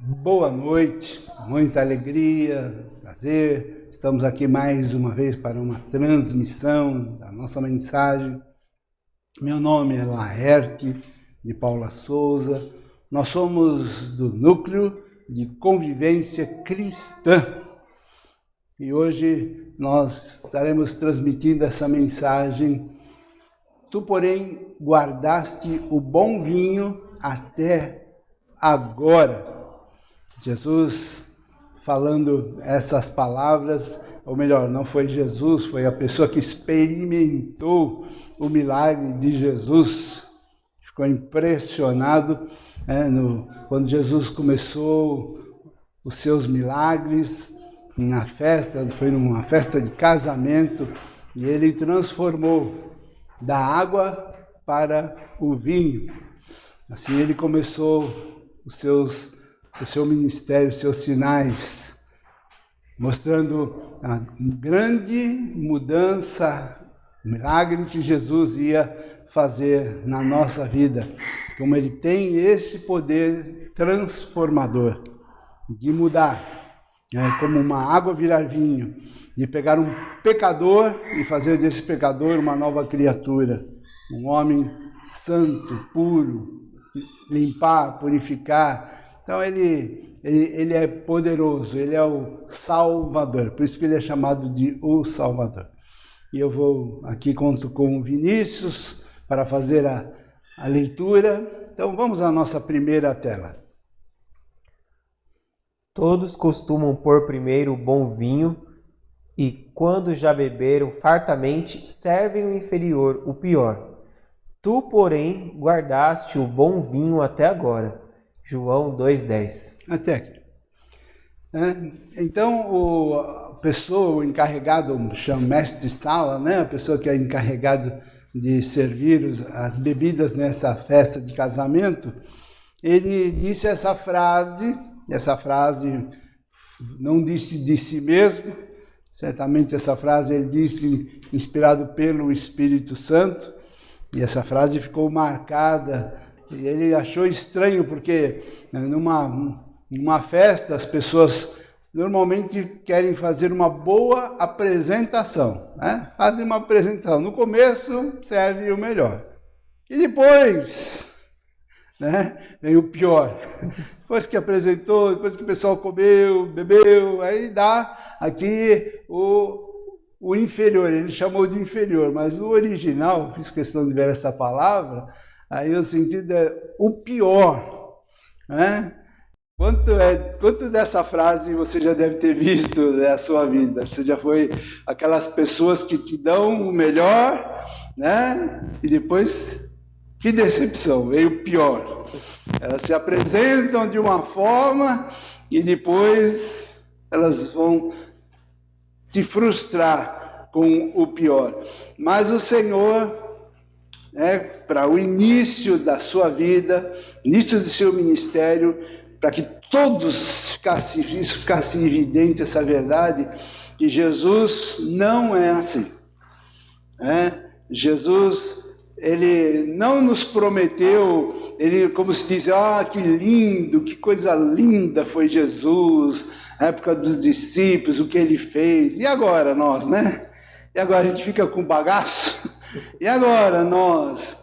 Boa noite, muita alegria, prazer. Estamos aqui mais uma vez para uma transmissão da nossa mensagem. Meu nome é Laerte de Paula Souza. Nós somos do Núcleo de Convivência Cristã. E hoje nós estaremos transmitindo essa mensagem. Tu, porém, guardaste o bom vinho até agora. Jesus falando essas palavras, ou melhor, não foi Jesus, foi a pessoa que experimentou o milagre de Jesus. Ficou impressionado quando Jesus começou os seus milagres na festa, foi numa festa de casamento, e ele transformou da água para o vinho. Assim ele começou o seu ministério, os seus sinais, mostrando a grande mudança, o milagre que Jesus ia fazer na nossa vida, como ele tem esse poder transformador de mudar, como uma água virar vinho, de pegar um pecador e fazer desse pecador uma nova criatura, um homem santo, puro, limpar, purificar. Então ele é poderoso, ele é o Salvador, por isso que ele é chamado de o Salvador. E eu vou aqui, conto com o Vinícius para fazer a leitura. Então vamos à nossa primeira tela. Todos costumam pôr primeiro o bom vinho, e quando já beberam fartamente, servem o inferior, o pior. Tu, porém, guardaste o bom vinho até agora. João 2,10. Até aqui. Então, a pessoa, o encarregado, chama mestre-sala, a pessoa que é encarregado de servir as bebidas nessa festa de casamento, ele disse essa frase não disse de si mesmo, certamente essa frase ele disse inspirado pelo Espírito Santo, e essa frase ficou marcada. E ele achou estranho, porque numa festa as pessoas normalmente querem fazer uma boa apresentação, Fazem uma apresentação. No começo serve o melhor. E depois, vem o pior. Depois que apresentou, depois que o pessoal comeu, bebeu, aí dá aqui o inferior. Ele chamou de inferior, mas no original, fiz questão de ver essa palavra, aí o sentido é o pior. Quanto dessa frase você já deve ter visto na sua vida? Você já foi aquelas pessoas que te dão o melhor, e depois, que decepção, veio o pior. Elas se apresentam de uma forma e depois elas vão te frustrar com o pior. Mas o Senhor, para o início da sua vida, início do seu ministério, para que todos isso ficasse evidente, essa verdade, que Jesus não é assim. Jesus, ele não nos prometeu, ele, como se diz, que lindo, que coisa linda foi Jesus, na época dos discípulos, o que ele fez. E agora nós, E agora a gente fica com bagaço? E agora nós,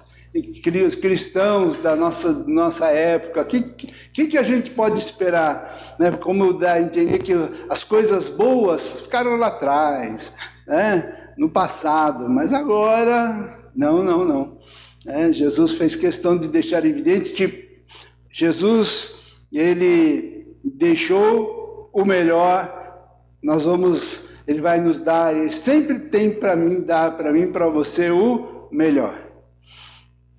cristãos da nossa época, o que a gente pode esperar? Como dá a entender que as coisas boas ficaram lá atrás, no passado, mas agora, não. Jesus fez questão de deixar evidente que Jesus, ele deixou o melhor, ele vai nos dar, ele sempre tem para mim, dar para mim, para você o melhor.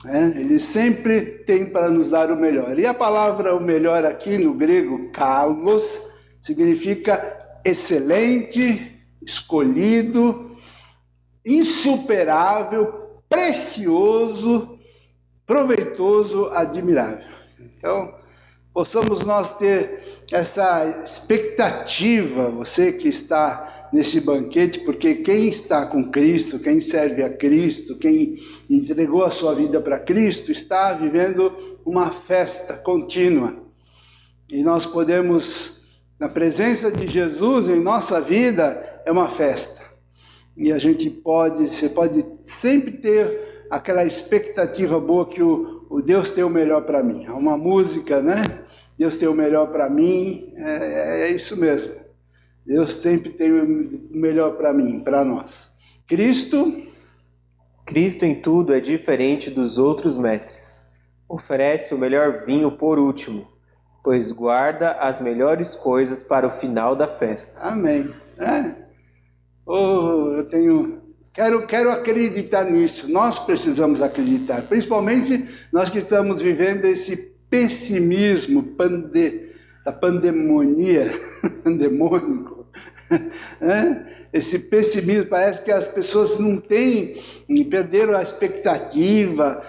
Ele sempre tem para nos dar o melhor. E a palavra o melhor aqui no grego, kalos, significa excelente, escolhido, insuperável, precioso, proveitoso, admirável. Então, possamos nós ter essa expectativa, você que está nesse banquete, porque quem está com Cristo, quem serve a Cristo, quem entregou a sua vida para Cristo, está vivendo uma festa contínua. E nós podemos, na presença de Jesus em nossa vida, é uma festa. E você pode sempre ter aquela expectativa boa que o Deus tem o melhor para mim. Há uma música, né? Deus tem o melhor para mim, é isso mesmo. Deus sempre tem o melhor para mim, para nós. Cristo em tudo é diferente dos outros mestres. Oferece o melhor vinho por último, pois guarda as melhores coisas para o final da festa. Amém. Quero acreditar nisso. Nós precisamos acreditar, principalmente nós que estamos vivendo esse pessimismo da pandemonia, pandemônico. Esse pessimismo, parece que as pessoas perderam a expectativa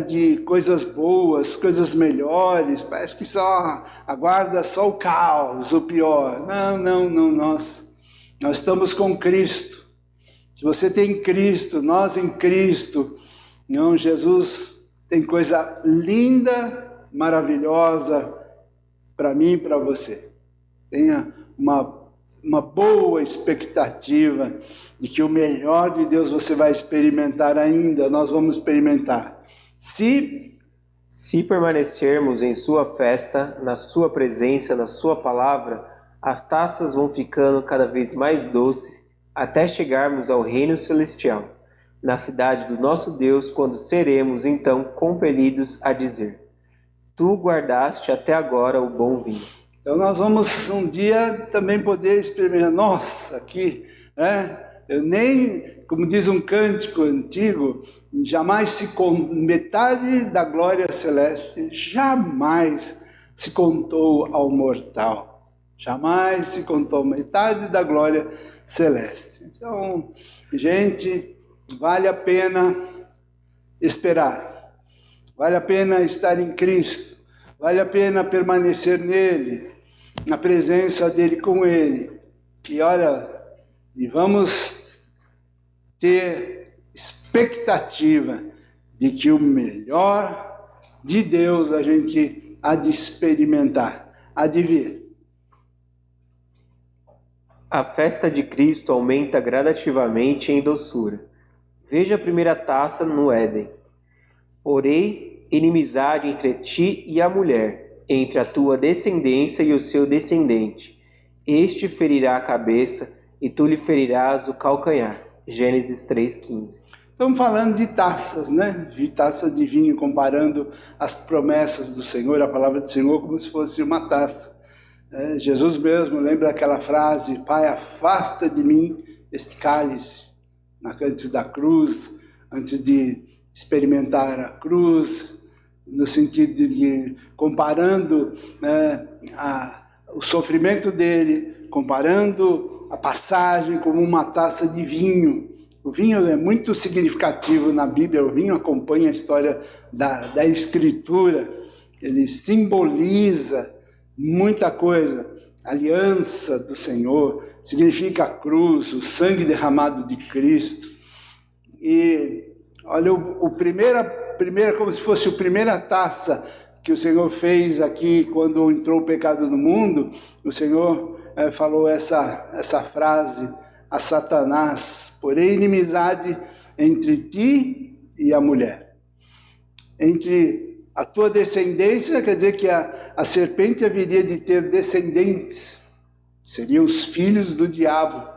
de coisas boas, coisas melhores, parece que só aguarda só o caos, o pior. Não, nós estamos com Cristo. Se você tem Cristo, nós em Cristo, não, Jesus tem coisa linda, maravilhosa para mim e para você. Tenha uma boa expectativa de que o melhor de Deus você vai experimentar ainda, nós vamos experimentar. Se permanecermos em sua festa, na sua presença, na sua palavra, as taças vão ficando cada vez mais doces até chegarmos ao reino celestial, na cidade do nosso Deus, quando seremos então compelidos a dizer: Tu guardaste até agora o bom vinho. Então nós vamos um dia também poder experimentar. Nossa, aqui, eu nem, como diz um cântico antigo, metade da glória celeste jamais se contou ao mortal. Jamais se contou metade da glória celeste. Então, gente, vale a pena esperar. Vale a pena estar em Cristo. Vale a pena permanecer nele, na presença dele com ele. E vamos ter expectativa de que o melhor de Deus a gente há de experimentar, há de vir. A festa de Cristo aumenta gradativamente em doçura. Veja a primeira taça no Éden. Porém, inimizade entre ti e a mulher, entre a tua descendência e o seu descendente. Este ferirá a cabeça, e tu lhe ferirás o calcanhar. Gênesis 3,15. Estamos falando de taças, né? De taça de vinho, comparando as promessas do Senhor, a palavra do Senhor, como se fosse uma taça. Jesus mesmo lembra aquela frase: Pai, afasta de mim este cálice, antes da cruz, antes de experimentar a cruz, no sentido de comparando o sofrimento dele, comparando a passagem como uma taça de vinho. O vinho é muito significativo na Bíblia, o vinho acompanha a história da Escritura, ele simboliza muita coisa. A aliança do Senhor significa a cruz, o sangue derramado de Cristo. E olha, primeira, como se fosse a primeira taça que o Senhor fez aqui quando entrou o pecado no mundo. O Senhor falou essa frase a Satanás: porém inimizade entre ti e a mulher. Entre a tua descendência, quer dizer que a serpente haveria de ter descendentes, seriam os filhos do diabo,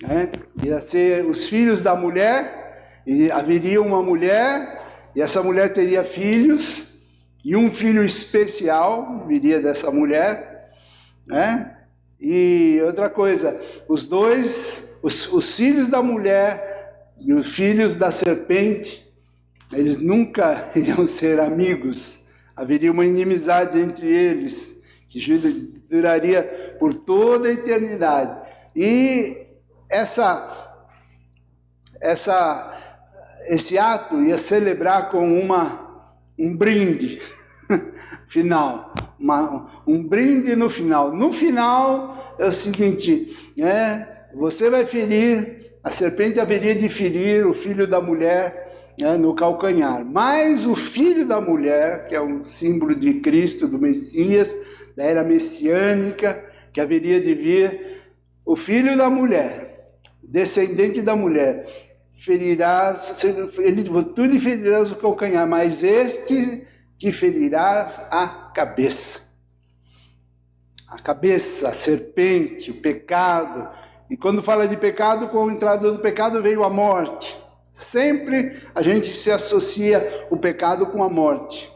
né? Ia ser os filhos da mulher, e haveria uma mulher, e essa mulher teria filhos, e um filho especial viria dessa mulher, né? E outra coisa, os filhos da mulher e os filhos da serpente, eles nunca iriam ser amigos. Haveria uma inimizade entre eles, que duraria por toda a eternidade. E esse ato ia celebrar com um brinde final. Um brinde no final. No final é o seguinte, você vai ferir, a serpente haveria de ferir o filho da mulher, no calcanhar. Mas o filho da mulher, que é um símbolo de Cristo, do Messias, da era messiânica, que haveria de vir o filho da mulher, descendente da mulher. Tu lhe ferirás o calcanhar, mas este te ferirás a cabeça. A cabeça, a serpente, o pecado. E quando fala de pecado, com a entrada do pecado veio a morte. Sempre a gente se associa o pecado com a morte.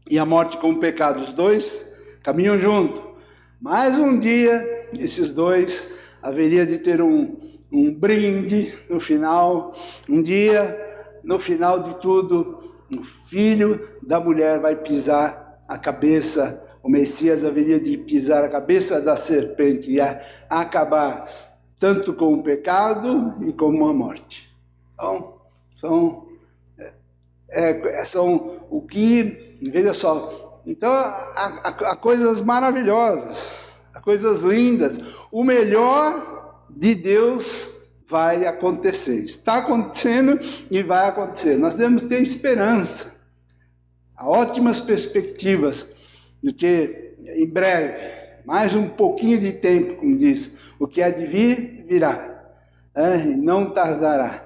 E a morte com o pecado, os dois caminham junto. Mas um dia, esses dois haveria de ter um brinde no final. Um dia, no final de tudo, o filho da mulher vai pisar a cabeça. O Messias haveria de pisar a cabeça da serpente e acabar tanto com o pecado e com a morte. Então, são o que, veja só, então há coisas maravilhosas, há coisas lindas. O melhor de Deus vai acontecer, está acontecendo e vai acontecer. Nós devemos ter esperança, há ótimas perspectivas de que em breve, mais um pouquinho de tempo, como diz, o que há de vir, virá, e não tardará.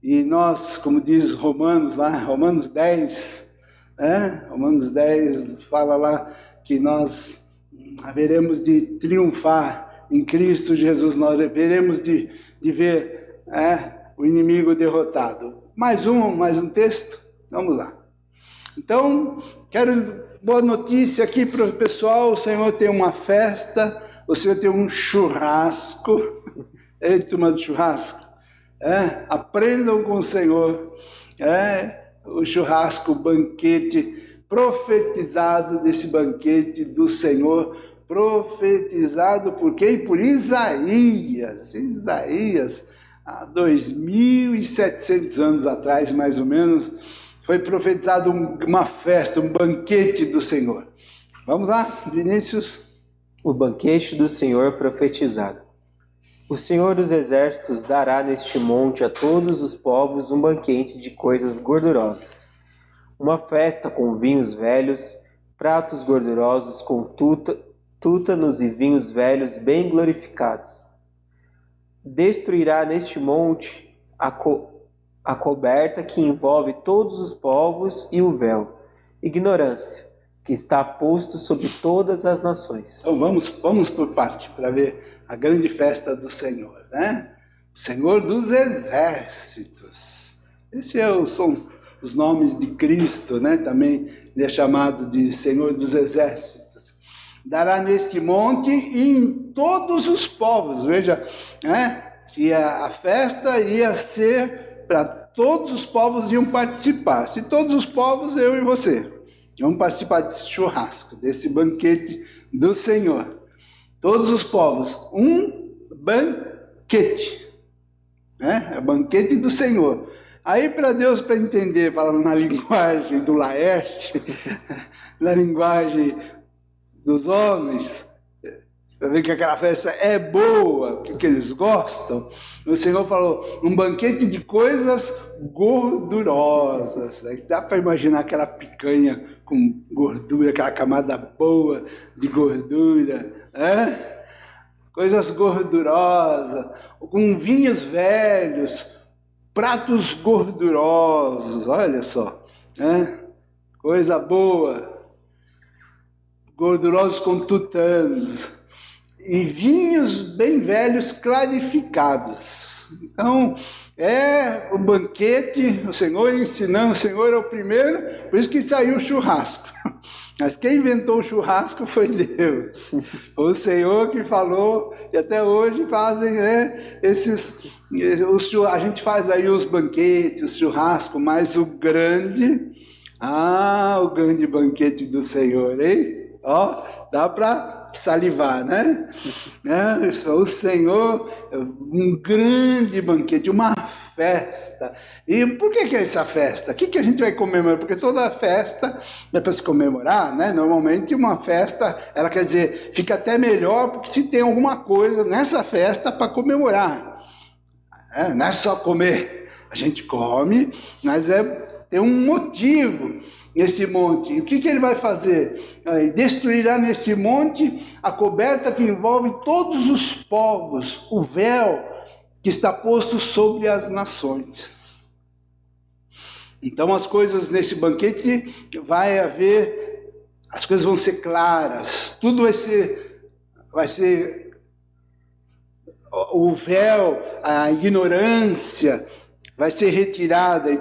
E nós, como diz Romanos lá, Romanos 10, Romanos 10 fala lá que nós haveremos de triunfar em Cristo Jesus, nós haveremos de ver o inimigo derrotado. Mais um texto, vamos lá. Então, boa notícia aqui para o pessoal, o Senhor tem uma festa, o Senhor tem um churrasco. Ei, turma do churrasco, aprendam com o Senhor, o churrasco, o banquete profetizado desse banquete do Senhor, profetizado por quem? Por Isaías, há 2.700 anos atrás, mais ou menos, foi profetizado uma festa, um banquete do Senhor. Vamos lá, Vinícius. O banquete do Senhor profetizado. O Senhor dos Exércitos dará neste monte a todos os povos um banquete de coisas gordurosas. Uma festa com vinhos velhos, pratos gordurosos com tútanos e vinhos velhos bem glorificados. Destruirá neste monte a coberta que envolve todos os povos e o véu, ignorância, que está posto sobre todas as nações. Então vamos por parte, para ver a grande festa do Senhor, né? O Senhor dos Exércitos. Esses são os nomes de Cristo, né? Também ele é chamado de Senhor dos Exércitos. Dará neste monte e em todos os povos. Veja, que a festa ia ser para todos os povos iam participar. Se todos os povos, eu e você, vamos participar desse churrasco, desse banquete do Senhor. Todos os povos, um banquete, é o banquete do Senhor. Aí para Deus, para entender, falando na linguagem do Laerte, na linguagem dos homens, para ver que aquela festa é boa, que eles gostam, o Senhor falou, um banquete de coisas gordurosas. Dá para imaginar aquela picanha com gordura, aquela camada boa de gordura, coisas gordurosas, com vinhos velhos, pratos gordurosos, olha só, coisa boa, gordurosos com tutanos, e vinhos bem velhos clarificados. Então, o banquete, o Senhor ensinando, o Senhor é o primeiro, por isso que saiu o churrasco. Mas quem inventou o churrasco foi Deus. Foi o Senhor que falou, e até hoje fazem a gente faz aí os banquetes, os churrascos, mas o grande banquete do Senhor, hein? Dá para salivar, né? O Senhor, um grande banquete, uma festa. E por que é essa festa? O que a gente vai comemorar? Porque toda festa é para se comemorar, né? Normalmente uma festa, ela quer dizer, fica até melhor porque se tem alguma coisa nessa festa para comemorar. Não é só comer. A gente come, mas tem um motivo. nesse monte. E o que ele vai fazer? Destruirá nesse monte a coberta que envolve todos os povos, o véu que está posto sobre as nações. Então as coisas nesse banquete as coisas vão ser claras, tudo vai ser o véu, a ignorância vai ser retirada e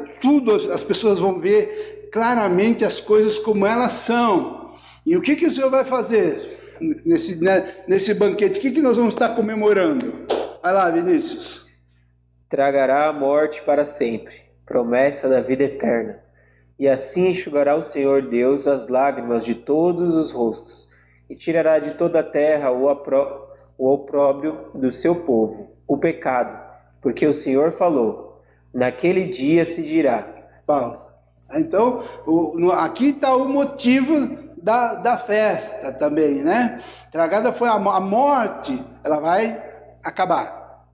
as pessoas vão ver claramente as coisas como elas são. E o que o Senhor vai fazer nesse banquete? O que nós vamos estar comemorando? Vai lá, Vinícius. Tragará a morte para sempre, promessa da vida eterna. E assim enxugará o Senhor Deus as lágrimas de todos os rostos, e tirará de toda a terra o opróbrio do seu povo, o pecado, porque o Senhor falou, naquele dia se dirá. Pausa. Então, aqui está o motivo da festa também, né? Tragada foi a morte, ela vai acabar,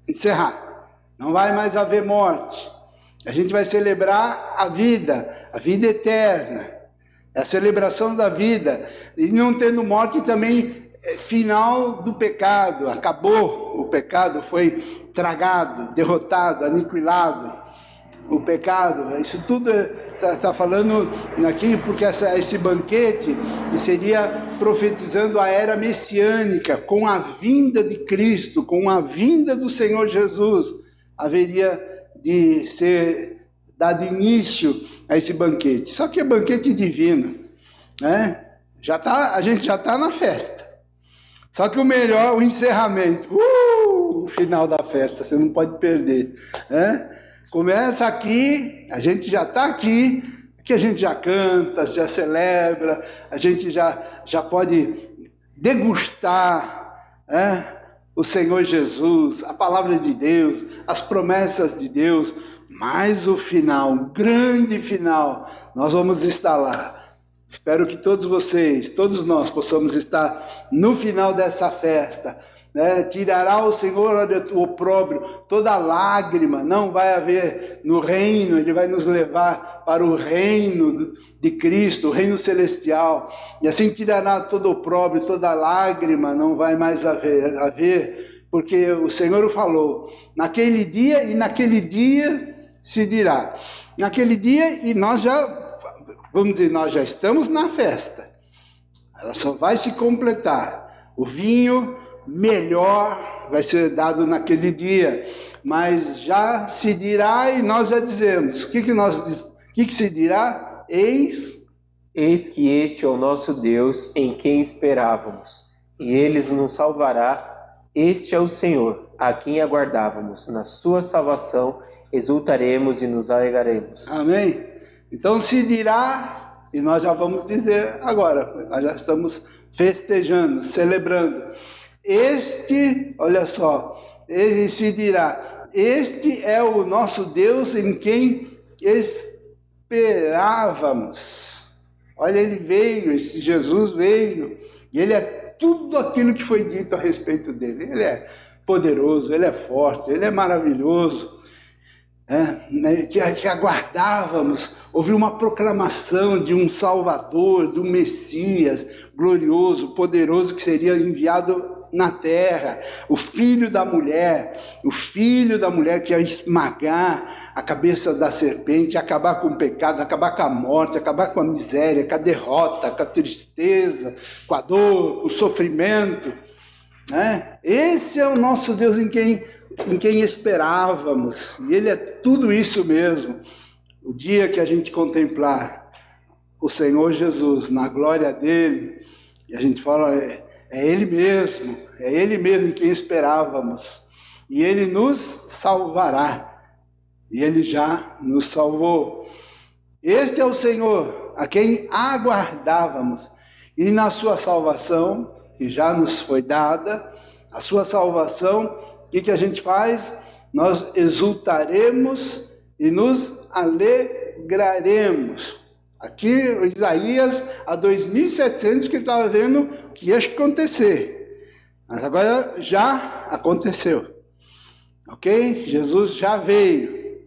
encerrar. Não vai mais haver morte. A gente vai celebrar a vida eterna, a celebração da vida, e não tendo morte também, final do pecado, acabou o pecado, foi tragado, derrotado, aniquilado, o pecado. Isso tudo está falando aqui, porque esse banquete seria profetizando a era messiânica, com a vinda de Cristo, com a vinda do Senhor Jesus, haveria de ser dado início a esse banquete. Só que é banquete divino, né? A gente já está na festa. Só que o melhor, o encerramento, o final da festa, você não pode perder, né? Começa aqui, a gente já está aqui a gente já canta, já celebra, a gente já pode degustar, né? O Senhor Jesus, a palavra de Deus, as promessas de Deus, mas o final, o grande final, nós vamos estar lá. Espero que todos vocês, todos nós possamos estar no final dessa festa, né? Tirará o Senhor o opróbrio, toda lágrima, não vai haver no reino, Ele vai nos levar para o reino de Cristo, o reino celestial, e assim tirará todo o opróbrio, toda lágrima, não vai mais haver, porque o Senhor falou, naquele dia e naquele dia se dirá, naquele dia, e nós já estamos na festa, ela só vai se completar, o vinho melhor vai ser dado naquele dia, mas já se dirá e nós já dizemos, o que se dirá? Eis que este é o nosso Deus em quem esperávamos, e Ele nos salvará, este é o Senhor, a quem aguardávamos, na sua salvação exultaremos e nos alegraremos. Amém? Então se dirá, e nós já vamos dizer agora, nós já estamos festejando, celebrando. Olha só, ele se dirá, este é o nosso Deus em quem esperávamos. Olha, ele veio, esse Jesus veio, e ele é tudo aquilo que foi dito a respeito dele. Ele é poderoso, ele é forte, ele é maravilhoso. Que aguardávamos, houve uma proclamação de um Salvador, de um Messias glorioso, poderoso, que seria enviado na terra, o filho da mulher que ia esmagar a cabeça da serpente, acabar com o pecado, acabar com a morte, acabar com a miséria, com a derrota, com a tristeza, com a dor, com o sofrimento, né? Esse é o nosso Deus em quem esperávamos, e Ele é tudo isso mesmo. O dia que a gente contemplar o Senhor Jesus na glória dEle, e a gente fala, é Ele mesmo em quem esperávamos, e Ele nos salvará, e Ele já nos salvou. Este é o Senhor a quem aguardávamos, e na sua salvação, que já nos foi dada, a sua salvação, o que a gente faz? Nós exultaremos e nos alegraremos. Aqui, Isaías, há 2.700 que ele estava vendo o que ia acontecer. Mas agora já aconteceu. Ok? Jesus já veio.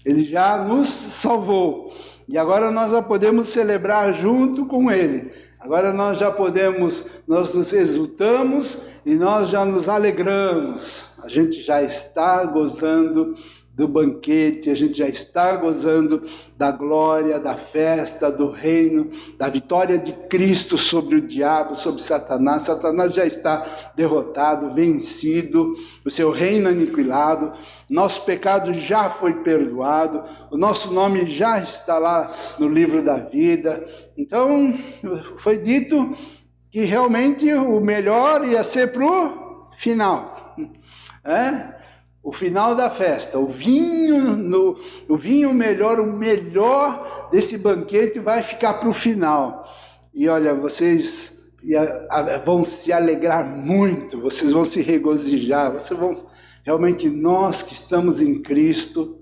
Ele já nos salvou. E agora nós já podemos celebrar junto com Ele. Agora nós nos exultamos e nós já nos alegramos. A gente já está gozando do banquete, a gente já está gozando da glória, da festa, do reino, da vitória de Cristo sobre o diabo, sobre Satanás. Satanás já está derrotado, vencido, o seu reino aniquilado, nosso pecado já foi perdoado, o nosso nome já está lá no livro da vida. Então, foi dito que realmente o melhor ia ser para o final, o final da festa, o vinho melhor, o melhor desse banquete vai ficar para o final. E olha, vocês vão se alegrar muito, vocês vão se regozijar, vocês vão, realmente nós que estamos em Cristo,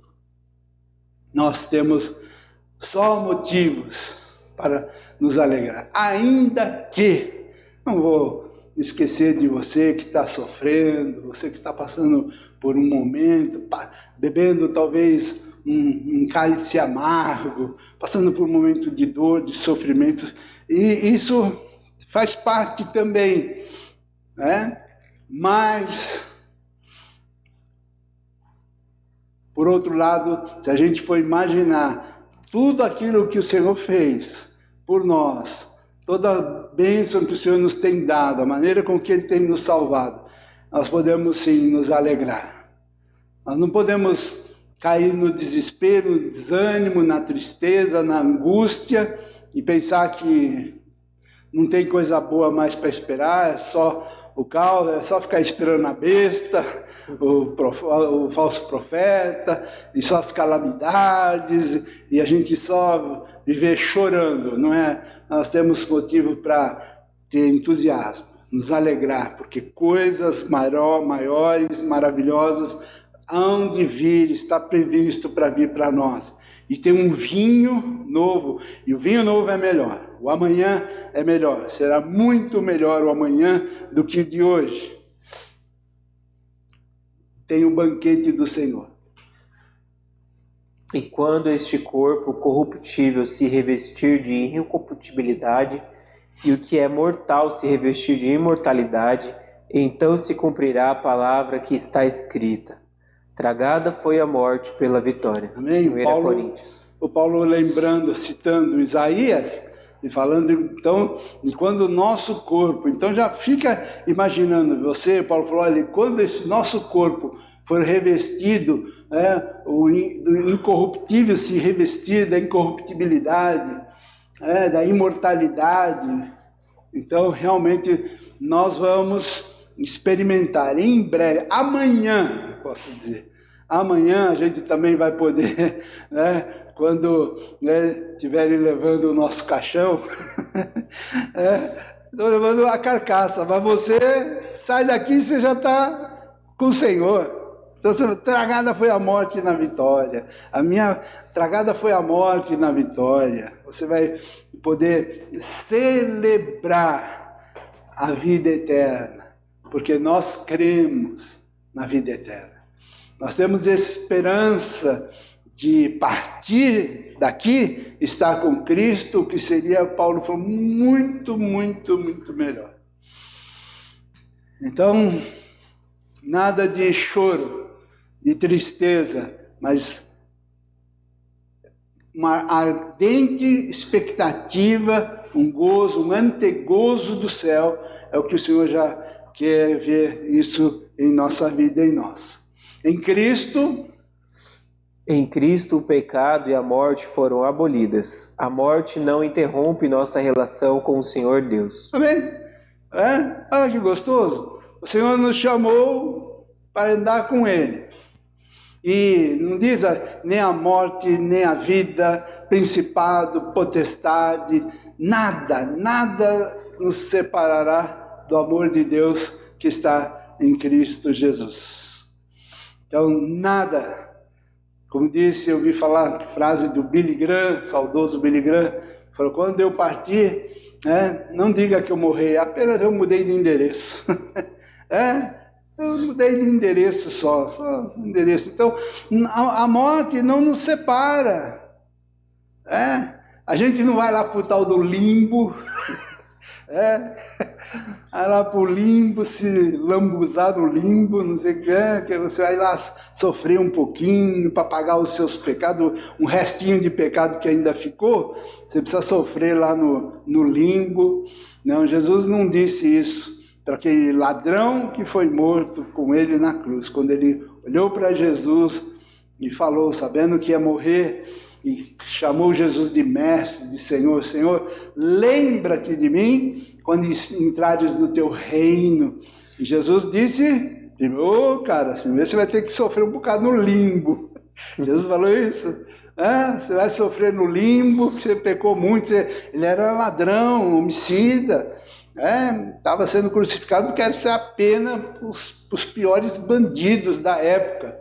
nós temos só motivos para nos alegrar. Ainda que, não vou esquecer de você que está sofrendo, você que está passando por um momento, bebendo talvez um cálice amargo, passando por um momento de dor, de sofrimento, e isso faz parte também, Mas, por outro lado, se a gente for imaginar tudo aquilo que o Senhor fez por nós, toda a bênção que o Senhor nos tem dado, a maneira com que Ele tem nos salvado, nós podemos sim nos alegrar. Nós não podemos cair no desespero, no desânimo, na tristeza, na angústia e pensar que não tem coisa boa mais para esperar, é só o caos, é só ficar esperando a besta, o falso profeta, e só as calamidades, e a gente só viver chorando, não é? Nós temos motivo para ter entusiasmo, nos alegrar, porque coisas maiores, maravilhosas, hão de vir, está previsto para vir para nós. E tem um vinho novo, e o vinho novo é melhor. O amanhã é melhor, será muito melhor o amanhã do que o de hoje. Tem o banquete do Senhor. E quando este corpo corruptível se revestir de incorruptibilidade, e o que é mortal se revestir de imortalidade, então se cumprirá a palavra que está escrita: tragada foi a morte pela vitória. Amém? 1 Coríntios. O Paulo lembrando, citando Isaías, e falando então, de quando o nosso corpo, então já fica imaginando, Paulo falou, olha, quando esse nosso corpo for revestido, do incorruptível se revestir da incorruptibilidade, da imortalidade, então realmente nós vamos experimentar em breve, amanhã, posso dizer, amanhã a gente também vai poder, quando estiverem levando o nosso caixão, estão levando a carcaça, mas você sai daqui e você já está com o Senhor. Então, tragada foi a morte na vitória. A minha tragada foi a morte na vitória. Você vai poder celebrar a vida eterna, porque nós cremos na vida eterna. Nós temos esperança de partir daqui, estar com Cristo, que seria, Paulo falou, muito, muito, muito melhor. Então, nada de choro, de tristeza, mas uma ardente expectativa, um gozo, um antegozo do céu, é o que o Senhor já quer ver isso em nossa vida, em nós. Em Cristo o pecado e a morte foram abolidas. A morte não interrompe nossa relação com o Senhor Deus. Amém? Olha que gostoso. O Senhor nos chamou para andar com Ele. E não diz nem a morte, nem a vida, principado, potestade, nada nos separará do amor de Deus que está em Cristo Jesus. Então, nada, como disse, eu ouvi falar a frase do Billy Graham, saudoso Billy Graham, falou, quando eu partir, não diga que eu morri, apenas eu mudei de endereço. Eu mudei de endereço só endereço. Então, a morte não nos separa. A gente não vai lá pro tal do limbo, vai lá pro limbo, se lambuzar no limbo, não sei o que você vai lá sofrer um pouquinho para pagar os seus pecados, um restinho de pecado que ainda ficou, você precisa sofrer lá no limbo. Não, Jesus não disse isso para aquele ladrão que foi morto com ele na cruz. Quando ele olhou para Jesus e falou, sabendo que ia morrer, e chamou Jesus de mestre, de Senhor, Senhor, lembra-te de mim quando entrares no teu reino. E Jesus disse, cara, você vai ter que sofrer um bocado no limbo. Jesus falou isso. Você vai sofrer no limbo, você pecou muito, ele era ladrão, homicida, estava sendo crucificado porque era ser a pena para os piores bandidos da época,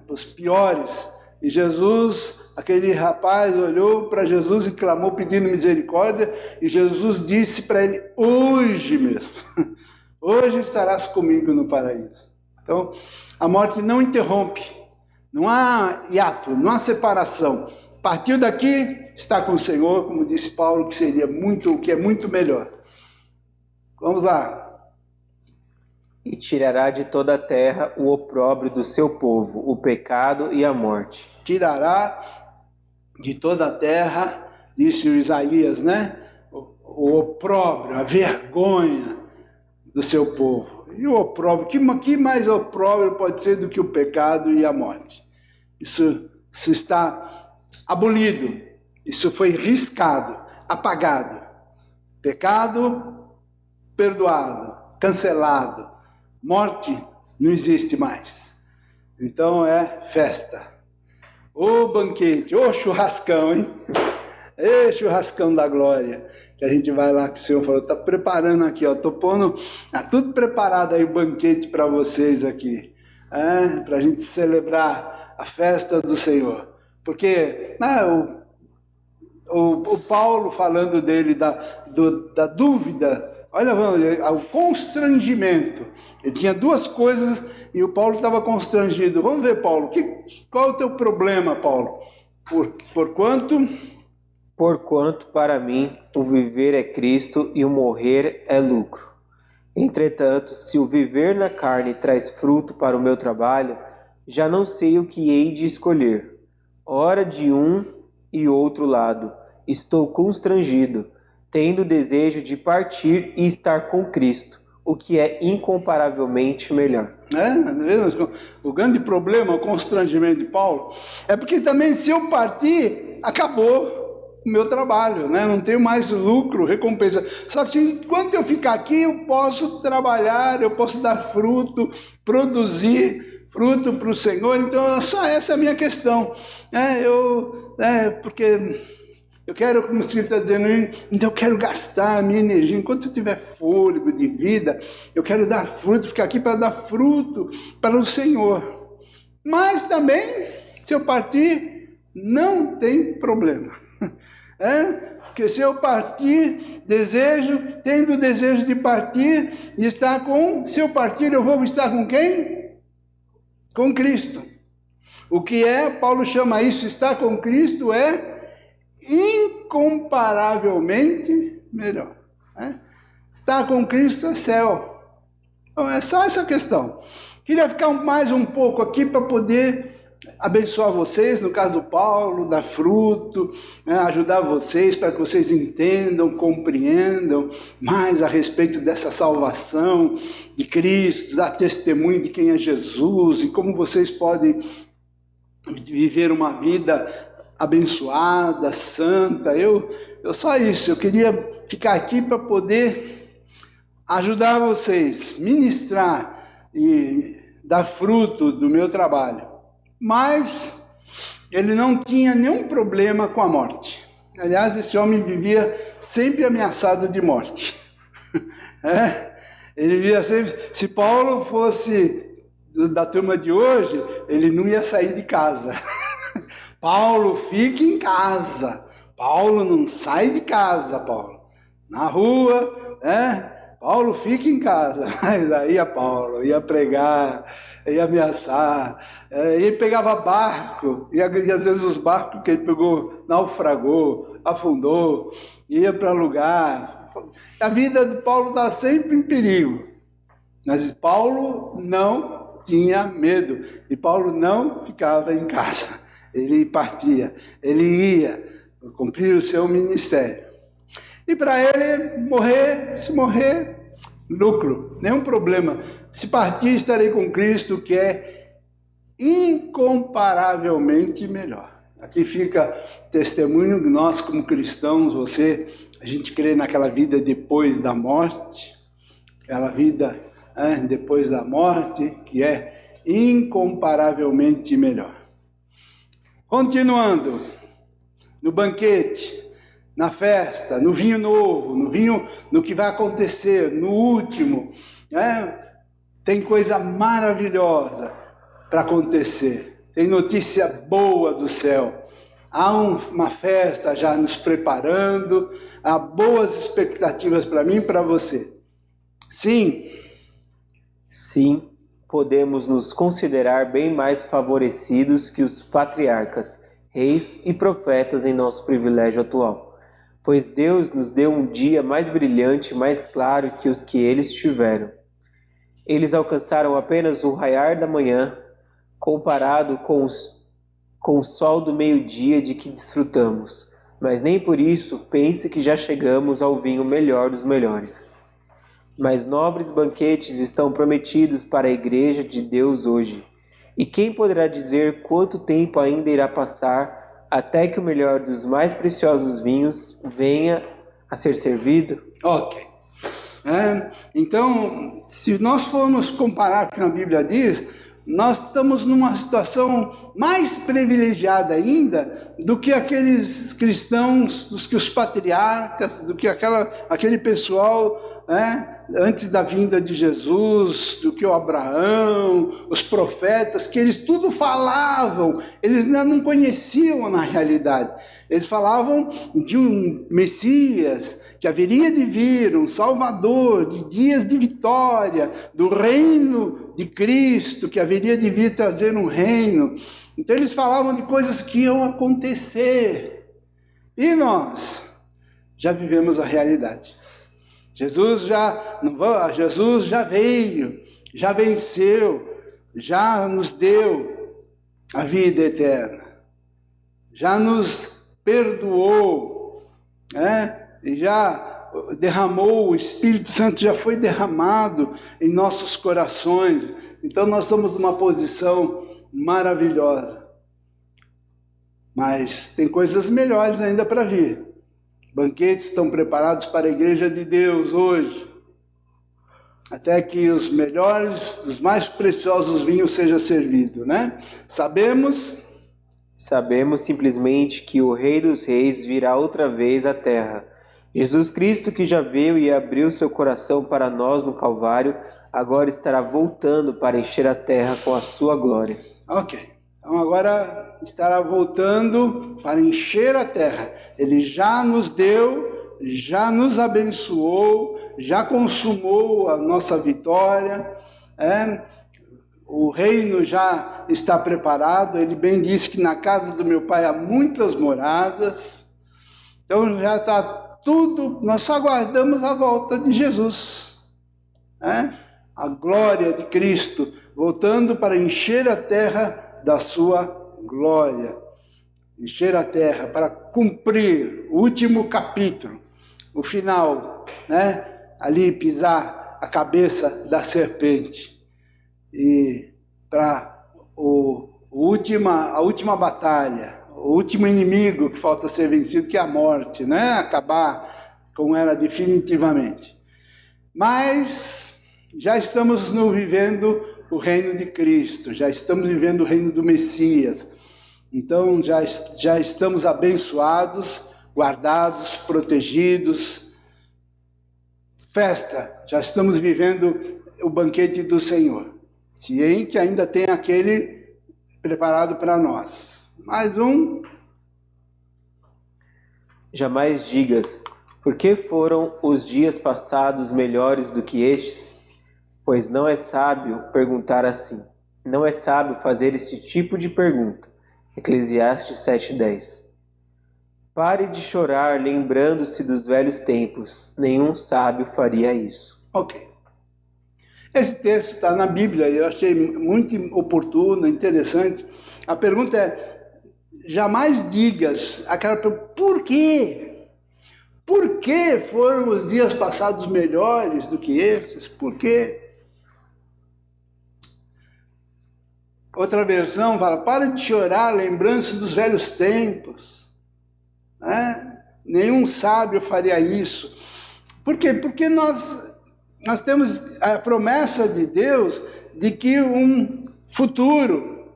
os piores. E Jesus, aquele rapaz olhou para Jesus e clamou pedindo misericórdia, e Jesus disse para ele, hoje mesmo, hoje estarás comigo no paraíso. Então, a morte não interrompe, não há hiato, não há separação. Partiu daqui, está com o Senhor, como disse Paulo, que seria o que é muito melhor. Vamos lá. E tirará de toda a terra o opróbrio do seu povo, o pecado e a morte. Tirará de toda a terra, disse o Isaías, o opróbrio, a vergonha do seu povo. E o opróbrio, que mais opróbrio pode ser do que o pecado e a morte? Isso está abolido, isso foi riscado, apagado. Pecado, perdoado, cancelado. Morte não existe mais. Então é festa. Ô banquete, ô churrascão, hein? Ê churrascão da glória. Que a gente vai lá, que o Senhor falou, tá preparando aqui, ó. Tô pondo, tá tudo preparado aí o banquete para vocês aqui. Para a gente celebrar a festa do Senhor. Porque o Paulo falando dele da dúvida, olha, o constrangimento. Ele tinha duas coisas e o Paulo estava constrangido. Vamos ver, Paulo, qual é o teu problema, Paulo? Porquanto para mim o viver é Cristo e o morrer é lucro. Entretanto, se o viver na carne traz fruto para o meu trabalho, já não sei o que hei de escolher. Ora de um e outro lado, estou constrangido, tendo desejo de partir e estar com Cristo, o que é incomparavelmente melhor. O grande problema, o constrangimento de Paulo, é porque também se eu partir, acabou o meu trabalho, não tenho mais lucro, recompensa. Só que enquanto eu ficar aqui, eu posso trabalhar, eu posso dar fruto, produzir fruto para o Senhor. Então, só essa é a minha questão. Porque eu quero, como você está dizendo, então eu quero gastar a minha energia, enquanto eu tiver fôlego de vida, eu quero dar fruto, ficar aqui para dar fruto para o Senhor. Mas também, se eu partir, não tem problema. Porque se eu partir, tendo desejo de partir, e se eu partir, eu vou estar com quem? Com Cristo. O que Paulo chama isso, estar com Cristo, é incomparavelmente melhor. Estar com Cristo é céu. Então é só essa questão. Queria ficar mais um pouco aqui para poder abençoar vocês, no caso do Paulo, dar fruto, ajudar vocês para que vocês entendam, compreendam mais a respeito dessa salvação de Cristo, dar testemunho de quem é Jesus e como vocês podem viver uma vida abençoada, santa. Eu só isso, eu queria ficar aqui para poder ajudar vocês, ministrar e dar fruto do meu trabalho. Mas ele não tinha nenhum problema com a morte. Aliás, esse homem vivia sempre ameaçado de morte. Ele vivia sempre... Se Paulo fosse da turma de hoje, ele não ia sair de casa. Paulo, fica em casa. Paulo não sai de casa, Paulo. Na rua, Paulo, fica em casa. Mas aí ia Paulo, ia pregar, ia ameaçar, ele pegava barco, e às vezes os barcos que ele pegou naufragou, afundou, ia para lugar. A vida de Paulo estava sempre em perigo, mas Paulo não tinha medo, e Paulo não ficava em casa, ele partia, ele ia cumprir o seu ministério. E para ele morrer, se morrer, lucro, nenhum problema. Se partir, estarei com Cristo, que é incomparavelmente melhor. Aqui fica testemunho de nós como cristãos, a gente crê naquela vida depois da morte, aquela vida depois da morte, que é incomparavelmente melhor. Continuando, no banquete, na festa, no vinho novo, no que vai acontecer, no último, tem coisa maravilhosa para acontecer, tem notícia boa do céu, há uma festa já nos preparando, há boas expectativas para mim e para você. Sim, podemos nos considerar bem mais favorecidos que os patriarcas, reis e profetas em nosso privilégio atual, pois Deus nos deu um dia mais brilhante e mais claro que os que eles tiveram. Eles alcançaram apenas o raiar da manhã, comparado com o sol do meio-dia de que desfrutamos, mas nem por isso pense que já chegamos ao vinho melhor dos melhores. Mas nobres banquetes estão prometidos para a Igreja de Deus hoje, e quem poderá dizer quanto tempo ainda irá passar até que o melhor dos mais preciosos vinhos venha a ser servido? Ok. Então, se nós formos comparar com o que a Bíblia diz, nós estamos numa situação mais privilegiada ainda do que aqueles cristãos, dos que os patriarcas, do que aquele pessoal antes da vinda de Jesus, do que o Abraão, os profetas, que eles tudo falavam, eles não conheciam na realidade. Eles falavam de um Messias que haveria de vir, um Salvador, de dias de vitória, do reino de Cristo, que haveria de vir trazer um reino. Então eles falavam de coisas que iam acontecer. E nós já vivemos a realidade. Jesus já veio, já venceu, já nos deu a vida eterna, já nos perdoou, e já derramou, o Espírito Santo já foi derramado em nossos corações. Então nós estamos numa posição maravilhosa. Mas tem coisas melhores ainda para vir. Banquetes estão preparados para a Igreja de Deus hoje, até que os melhores, os mais preciosos vinhos seja servido, Sabemos simplesmente que o Rei dos Reis virá outra vez à terra. Jesus Cristo, que já veio e abriu seu coração para nós no Calvário, agora estará voltando para encher a terra com a sua glória. Ok. Então agora estará voltando para encher a terra. Ele já nos deu, já nos abençoou, já consumou a nossa vitória. O reino já está preparado. Ele bem disse que na casa do meu pai há muitas moradas. Então já está tudo, nós só aguardamos a volta de Jesus. A glória de Cristo voltando para encher a terra da sua glória, encher a terra para cumprir o último capítulo, o final, ali pisar a cabeça da serpente e para a última batalha, o último inimigo que falta ser vencido, que é a morte, acabar com ela definitivamente. Mas já estamos vivendo o reino de Cristo, já estamos vivendo o reino do Messias. Então já estamos abençoados, guardados, protegidos. Festa, já estamos vivendo o banquete do Senhor. Se em que ainda tem aquele preparado para nós. Mais um. Jamais digas, Por que foram os dias passados melhores do que estes? Pois não é sábio perguntar assim. Não é sábio fazer este tipo de pergunta. Eclesiastes 7:10. Pare de chorar lembrando-se dos velhos tempos. Nenhum sábio faria isso. Ok. Esse texto está na Bíblia e eu achei muito oportuno, interessante. A pergunta é, jamais digas aquela pergunta, por quê? Por que foram os dias passados melhores do que esses? Por quê? Outra versão fala, para de chorar lembrando-se dos velhos tempos. Nenhum sábio faria isso. Por quê? Porque nós temos a promessa de Deus de que um futuro.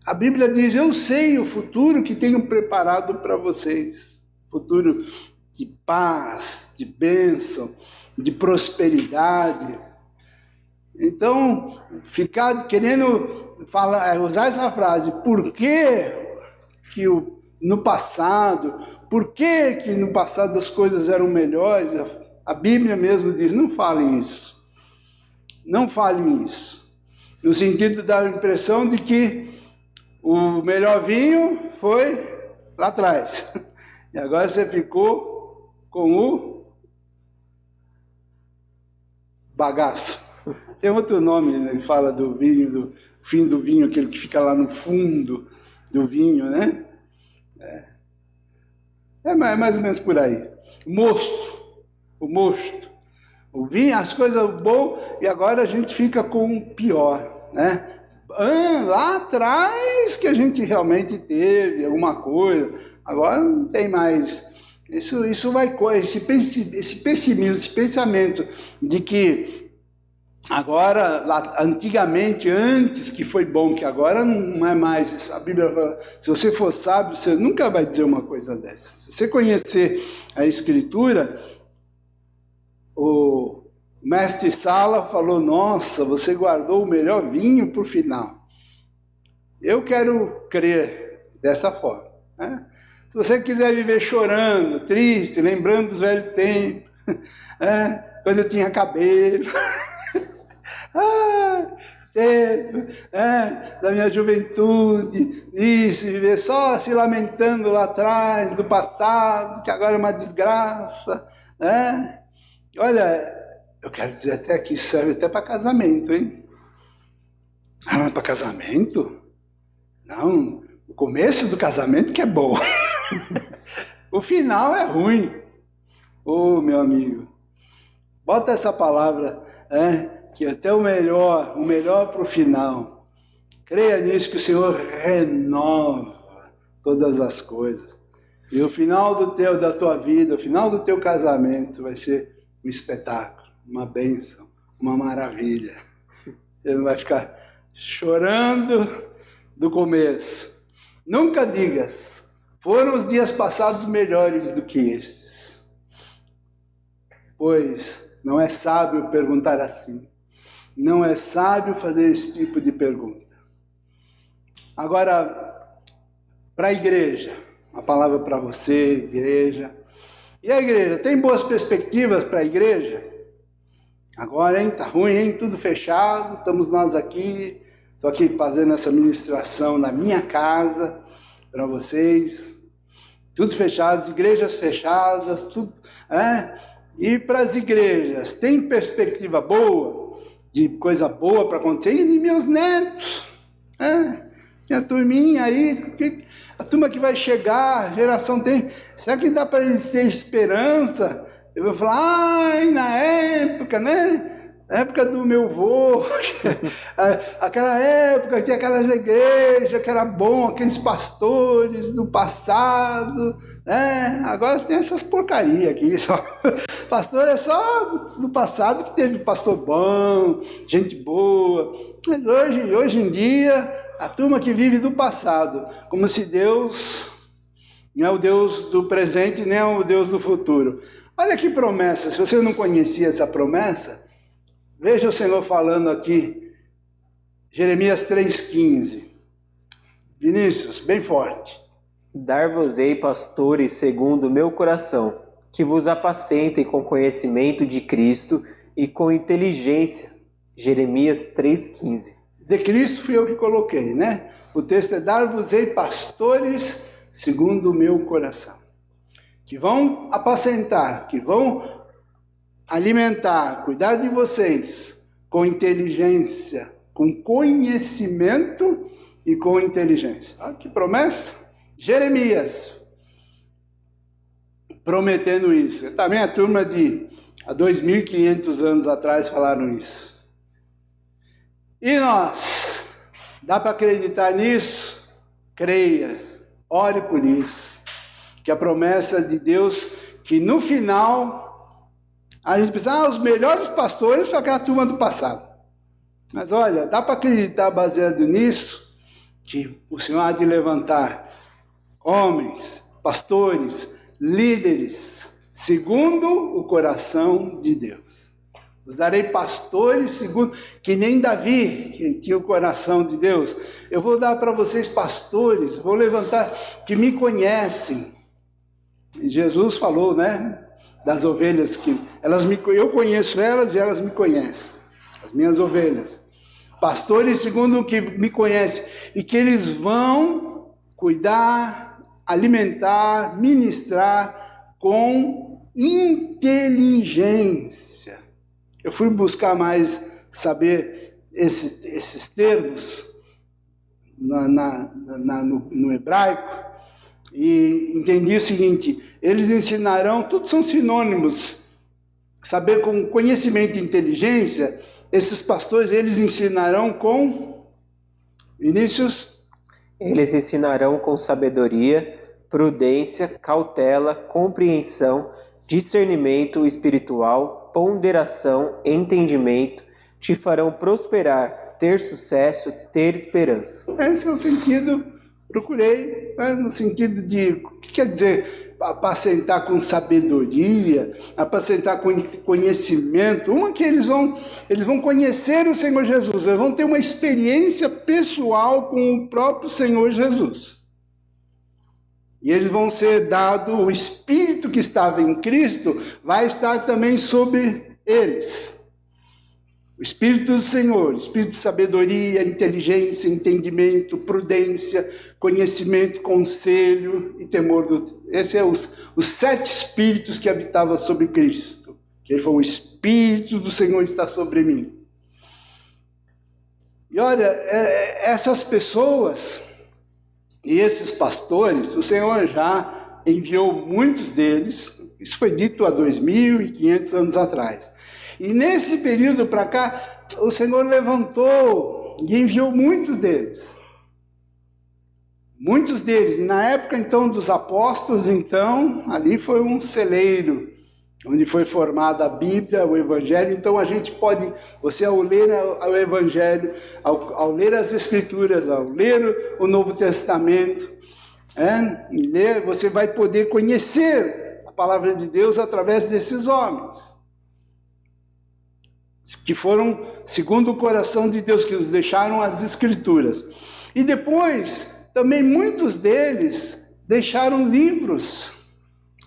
A Bíblia diz, eu sei o futuro que tenho preparado para vocês. Futuro de paz, de bênção, de prosperidade. Então, ficar querendo usar essa frase, por que no passado, por que no passado as coisas eram melhores? A Bíblia mesmo diz, não fale isso. Não fale isso. No sentido da impressão de que o melhor vinho foi lá atrás. E agora você ficou com o bagaço. Tem outro nome, né, que fala do vinho, do fim do vinho, aquele que fica lá no fundo do vinho, né? É mais ou menos por aí. O mosto. O vinho, as coisas boas, e agora a gente fica com o pior, né? Lá atrás que a gente realmente teve alguma coisa, agora não tem mais. Isso vai, esse pessimismo, esse pensamento de que agora, antigamente, antes que foi bom, que agora não é mais isso. A Bíblia fala, se você for sábio, você nunca vai dizer uma coisa dessa. Se você conhecer a Escritura, o mestre Sala falou, nossa, você guardou o melhor vinho para o final. Eu quero crer dessa forma, né? Se você quiser viver chorando, triste, lembrando dos velhos tempos, quando eu tinha cabelo, da minha juventude, isso, viver só se lamentando lá atrás, do passado, que agora é uma desgraça, né? Olha, eu quero dizer até que isso serve até para casamento, hein? Ah, mas para casamento? Não, o começo do casamento que é bom. O final é ruim. Ô, meu amigo, bota essa palavra, que até o melhor para o final. Creia nisso que o Senhor renova todas as coisas. E o final da tua vida, o final do teu casamento vai ser um espetáculo, uma bênção, uma maravilha. Você não vai ficar chorando do começo. Nunca digas, foram os dias passados melhores do que estes. Pois não é sábio perguntar assim. Não é sábio fazer esse tipo de pergunta. Agora, para a igreja, uma palavra para você, igreja. E a igreja, tem boas perspectivas para a igreja? Agora, hein? Tá ruim, hein? Tudo fechado, estamos nós aqui. Estou aqui fazendo essa ministração na minha casa para vocês. Tudo fechado, as igrejas fechadas, tudo. E para as igrejas, tem perspectiva boa, de coisa boa para acontecer? E meus netos, minha turminha aí, a turma que vai chegar, a geração tem. Será que dá para eles ter esperança? Eu vou falar, na época, né? Época do meu avô, aquela época que tinha aquelas igrejas que era bom, aqueles pastores do passado, né? Agora tem essas porcarias aqui, só. Pastor é só do passado que teve pastor bom, gente boa. Mas hoje em dia, a turma que vive do passado, como se Deus não é o Deus do presente, nem é o Deus do futuro. Olha que promessa, se você não conhecia essa promessa, veja o Senhor falando aqui, Jeremias 3,15. Vinícius, bem forte. Dar-vos-ei pastores segundo o meu coração, que vos apacentem com conhecimento de Cristo e com inteligência. Jeremias 3,15. De Cristo fui eu que coloquei, né? O texto é: dar-vos-ei pastores segundo o meu coração, que vão apacentar, que vão alimentar, cuidar de vocês com inteligência, com conhecimento e com inteligência. Olha que promessa! Jeremias prometendo isso. Também a turma de há 2.500 anos atrás falaram isso. E nós? Dá para acreditar nisso? Creia, ore por isso. Que a promessa de Deus, que no final, a gente pensa, os melhores pastores foi aquela turma do passado. Mas olha, dá para acreditar baseado nisso, que o Senhor há de levantar homens, pastores, líderes, segundo o coração de Deus. Os darei pastores segundo, que nem Davi, que tinha o coração de Deus. Eu vou dar para vocês pastores, vou levantar, que me conhecem. E Jesus falou, né, das ovelhas, que eu conheço elas e elas me conhecem, as minhas ovelhas. Pastores segundo o que me conhecem, e que eles vão cuidar, alimentar, ministrar com inteligência. Eu fui buscar mais saber esses termos no hebraico e entendi o seguinte: eles ensinarão, tudo são sinônimos, saber com conhecimento e inteligência. Esses pastores, eles ensinarão com Vinícius? Eles ensinarão com sabedoria, prudência, cautela, compreensão, discernimento espiritual, ponderação, entendimento, te farão prosperar, ter sucesso, ter esperança. Esse é o sentido, procurei, no sentido de, o que quer dizer apacentar com sabedoria, apacentar com conhecimento? Uma que eles vão conhecer o Senhor Jesus, eles vão ter uma experiência pessoal com o próprio Senhor Jesus. E eles vão ser dados, o Espírito que estava em Cristo vai estar também sobre eles. O Espírito do Senhor, Espírito de sabedoria, inteligência, entendimento, prudência, conhecimento, conselho e temor do Deus. Esses são os 7 Espíritos que habitavam sobre Cristo. Que ele falou: o Espírito do Senhor está sobre mim. E olha, essas pessoas e esses pastores, o Senhor já enviou muitos deles. Isso foi dito há 2.500 anos atrás. E nesse período para cá, o Senhor levantou e enviou muitos deles. Muitos deles. E na época, então, dos apóstolos, então, ali foi um celeiro, onde foi formada a Bíblia, o Evangelho. Então, a gente pode, você ao ler o Evangelho, ao ler as Escrituras, ao ler o Novo Testamento, e ler, você vai poder conhecer a palavra de Deus através desses homens, que foram segundo o coração de Deus, que nos deixaram as Escrituras. E depois, também muitos deles deixaram livros.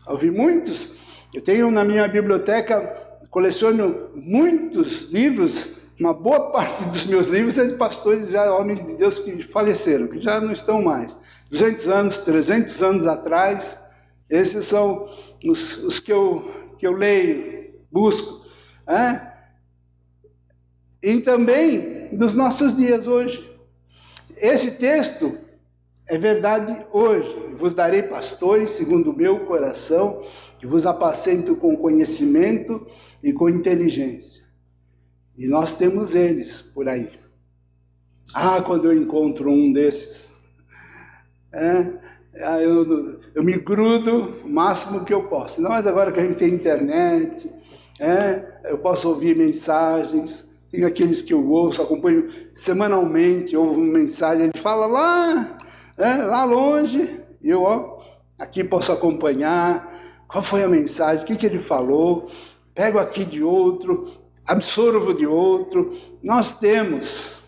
Ouvi muitos. Eu tenho na minha biblioteca, coleciono muitos livros. Uma boa parte dos meus livros é de pastores, já homens de Deus que faleceram, que já não estão mais. 200 anos, 300 anos atrás. Esses são os que eu leio, busco. E também dos nossos dias hoje. Esse texto é verdade hoje. Vos darei pastores segundo o meu coração, que vos apacento com conhecimento e com inteligência. E nós temos eles por aí. Quando eu encontro um desses, eu me grudo o máximo que eu posso. Não, mas agora que a gente tem internet, eu posso ouvir mensagens. Tem aqueles que eu ouço, acompanho semanalmente, ouvo uma mensagem, ele fala lá longe, e eu aqui posso acompanhar, qual foi a mensagem, o que ele falou, pego aqui de outro, absorvo de outro. Nós temos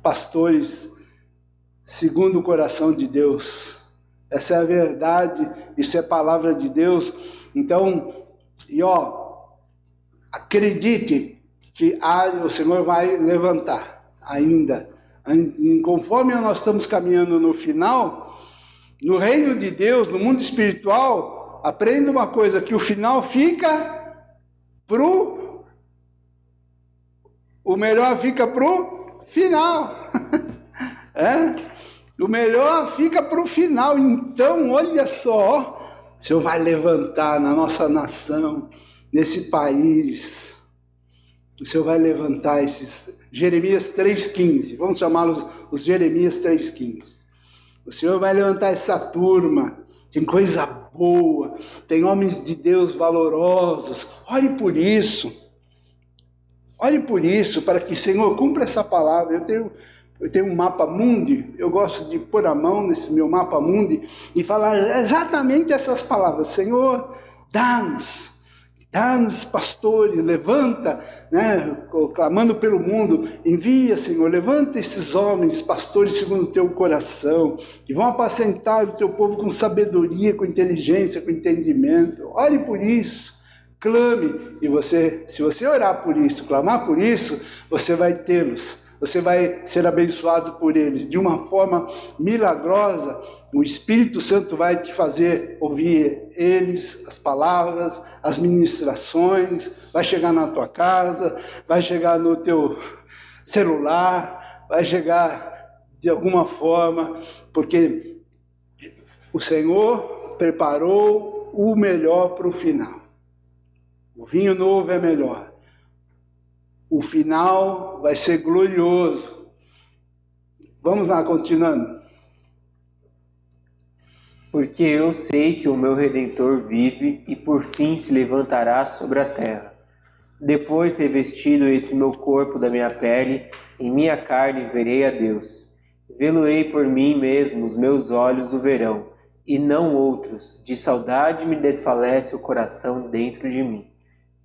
pastores segundo o coração de Deus. Essa é a verdade, isso é a palavra de Deus. Então, acredite que o Senhor vai levantar ainda. Conforme nós estamos caminhando no final, no reino de Deus, no mundo espiritual, aprenda uma coisa, que o final fica o melhor fica pro final. O melhor fica pro final. Então, olha só, o Senhor vai levantar na nossa nação, nesse país. O Senhor vai levantar esses Jeremias 3,15. Vamos chamá-los os Jeremias 3,15. O Senhor vai levantar essa turma. Tem coisa boa. Tem homens de Deus valorosos. Ore por isso. Ore por isso, para que o Senhor cumpra essa palavra. Eu tenho um mapa mundi. Eu gosto de pôr a mão nesse meu mapa mundi e falar exatamente essas palavras. Senhor, dá-nos pastores, levanta, clamando pelo mundo, envia, Senhor, levanta esses homens, pastores segundo o teu coração, que vão apacentar o teu povo com sabedoria, com inteligência, com entendimento. Ore por isso, clame, e se você orar por isso, clamar por isso, você vai tê-los, você vai ser abençoado por eles, de uma forma milagrosa. O Espírito Santo vai te fazer ouvir eles, as palavras, as ministrações, vai chegar na tua casa, vai chegar no teu celular, vai chegar de alguma forma, porque o Senhor preparou o melhor para o final. O vinho novo é melhor. O final vai ser glorioso. Vamos lá, continuando. Porque eu sei que o meu Redentor vive e por fim se levantará sobre a terra. Depois, revestido esse meu corpo da minha pele, em minha carne verei a Deus. Vê-lo-ei por mim mesmo, os meus olhos o verão, e não outros. De saudade me desfalece o coração dentro de mim.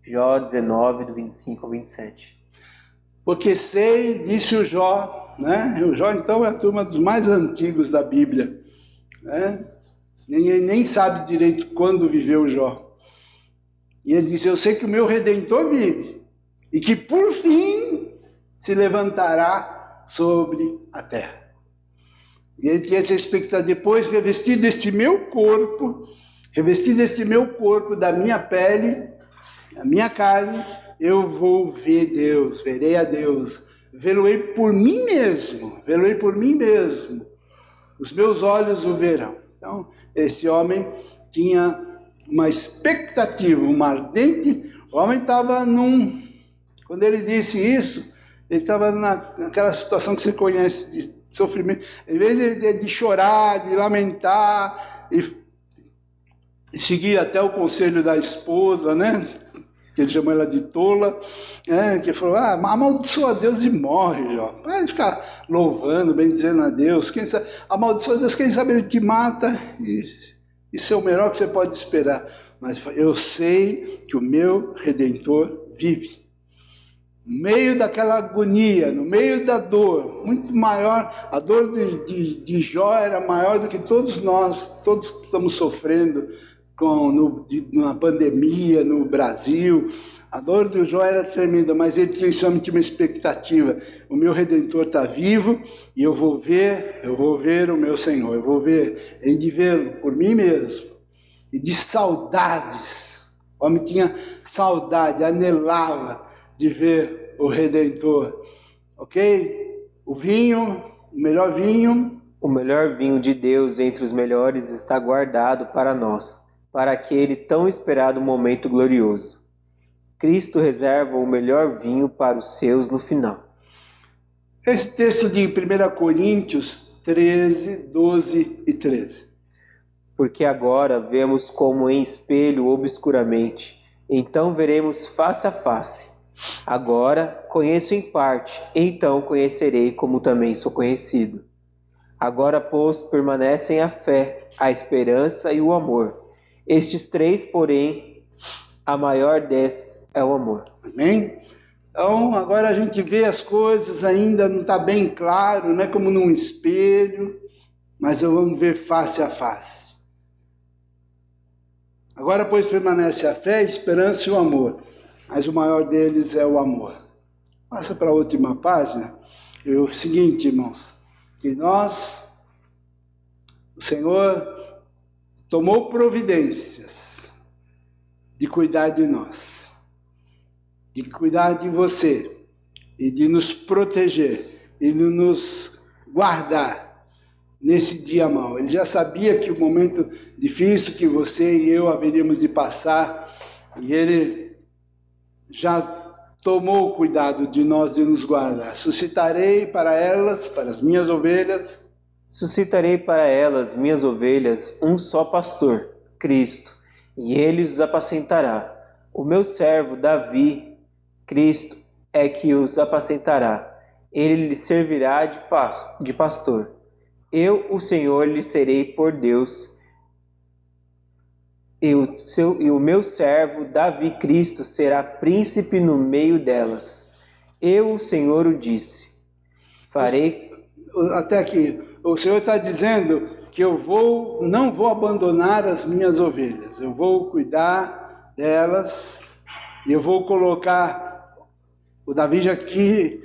Jó 19, do 25 ao 27. Porque sei, disse o Jó, O Jó, então, é a turma dos mais antigos da Bíblia, Ninguém nem sabe direito quando viveu Jó. E ele disse, eu sei que o meu Redentor vive, e que por fim se levantará sobre a terra. E ele tinha essa expectativa, depois revestido este meu corpo da minha pele, da minha carne, eu vou ver Deus, verei a Deus, vê-lo-ei por mim mesmo, os meus olhos o verão. Então, esse homem tinha uma expectativa, uma ardente. O homem estava quando ele disse isso, ele estava naquela situação que você conhece de sofrimento. Em vez de chorar, de lamentar, e seguir até o conselho da esposa, que ele chamou ela de tola, que falou, amaldiçoa a Deus e morre, Jó. Vai ficar louvando, bendizendo a Deus, amaldiçoa a Deus, quem sabe ele te mata, e isso é o melhor que você pode esperar. Mas eu sei que o meu Redentor vive. No meio daquela agonia, no meio da dor, muito maior, a dor de Jó era maior do que todos que estamos sofrendo, na pandemia, no Brasil. A dor do Jó era tremenda, mas ele tinha somente uma expectativa. O meu Redentor está vivo e eu vou ver o meu Senhor. Eu vou ver, hei de vê-lo por mim mesmo. E de saudades. O homem tinha saudade, anelava de ver o Redentor. Ok? O melhor vinho. O melhor vinho de Deus entre os melhores está guardado para nós, para aquele tão esperado momento glorioso. Cristo reserva o melhor vinho para os seus no final. Esse texto de 1 Coríntios 13, 12 e 13. Porque agora vemos como em espelho obscuramente, então veremos face a face. Agora conheço em parte, então conhecerei como também sou conhecido. Agora, pois, permanecem a fé, a esperança e o amor. Estes três, porém, a maior destes é o amor. Amém? Então, agora a gente vê as coisas, ainda não está bem claro, não é como num espelho, mas vamos ver face a face. Agora, pois, permanece a fé, a esperança e o amor, mas o maior deles é o amor. Passa para a última página. É o seguinte, irmãos, que o Senhor tomou providências de cuidar de nós, de cuidar de você e de nos proteger e de nos guardar nesse dia mau. Ele já sabia que o momento difícil que você e eu haveríamos de passar, e Ele já tomou cuidado de nós e nos guardar. Suscitarei para elas, para as minhas ovelhas, um só pastor, Cristo, e ele os apacentará. O meu servo Davi, Cristo, é que os apacentará. Ele lhes servirá de pastor. Eu, o Senhor, lhe serei por Deus, e o meu servo Davi Cristo será príncipe no meio delas. Eu, o Senhor, o disse. Farei... Até aqui, o Senhor está dizendo que eu não vou abandonar as minhas ovelhas, eu vou cuidar delas, e eu vou colocar o Davi já aqui,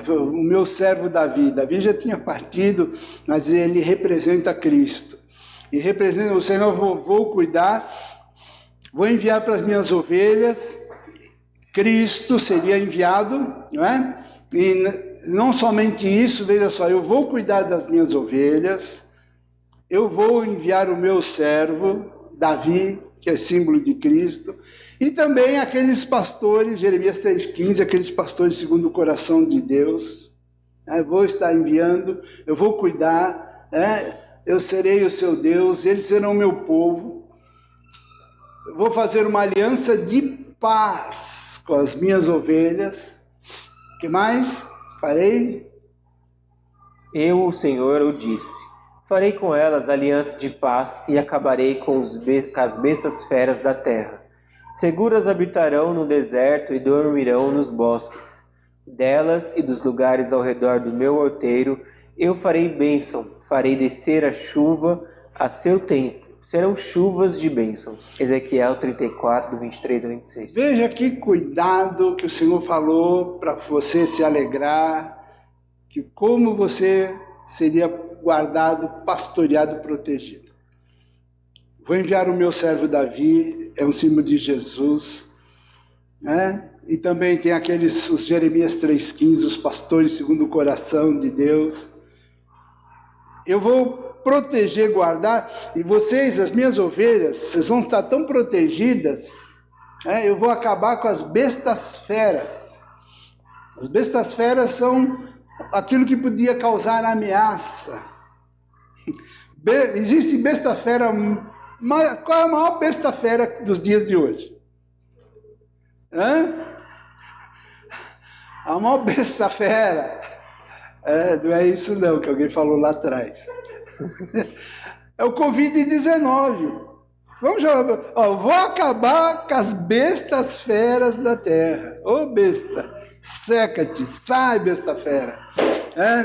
o meu servo Davi já tinha partido, mas ele representa Cristo. E representa o Senhor, vou cuidar, vou enviar para as minhas ovelhas, Cristo seria enviado, não é? E não somente isso, veja só, eu vou cuidar das minhas ovelhas, eu vou enviar o meu servo, Davi, que é símbolo de Cristo, e também aqueles pastores, Jeremias 3,15, aqueles pastores segundo o coração de Deus, eu vou estar enviando, eu vou cuidar, eu serei o seu Deus, eles serão o meu povo, eu vou fazer uma aliança de paz com as minhas ovelhas. O que mais farei? Eu, o Senhor, o disse. Farei com elas aliança de paz e acabarei com as bestas feras da terra. Seguras habitarão no deserto e dormirão nos bosques. Delas e dos lugares ao redor do meu outeiro eu farei bênção, farei descer a chuva a seu tempo. Serão chuvas de bênçãos. Ezequiel 34, do 23 ao 26. Veja que cuidado que o Senhor falou para você se alegrar, que como você seria guardado, pastoreado, protegido. Vou enviar o meu servo Davi, é um símbolo de Jesus, né? E também tem os Jeremias 3,15, os pastores segundo o coração de Deus. Eu vou proteger, guardar, e vocês, as minhas ovelhas, vocês vão estar tão protegidas, eu vou acabar com as bestas feras. As bestas feras são aquilo que podia causar ameaça. Existe besta fera, qual é a maior besta fera dos dias de hoje? A maior besta fera, não é isso não, que alguém falou lá atrás. É o Covid-19. Vamos já, vou acabar com as bestas feras da terra. Ô besta, seca-te, sai besta fera.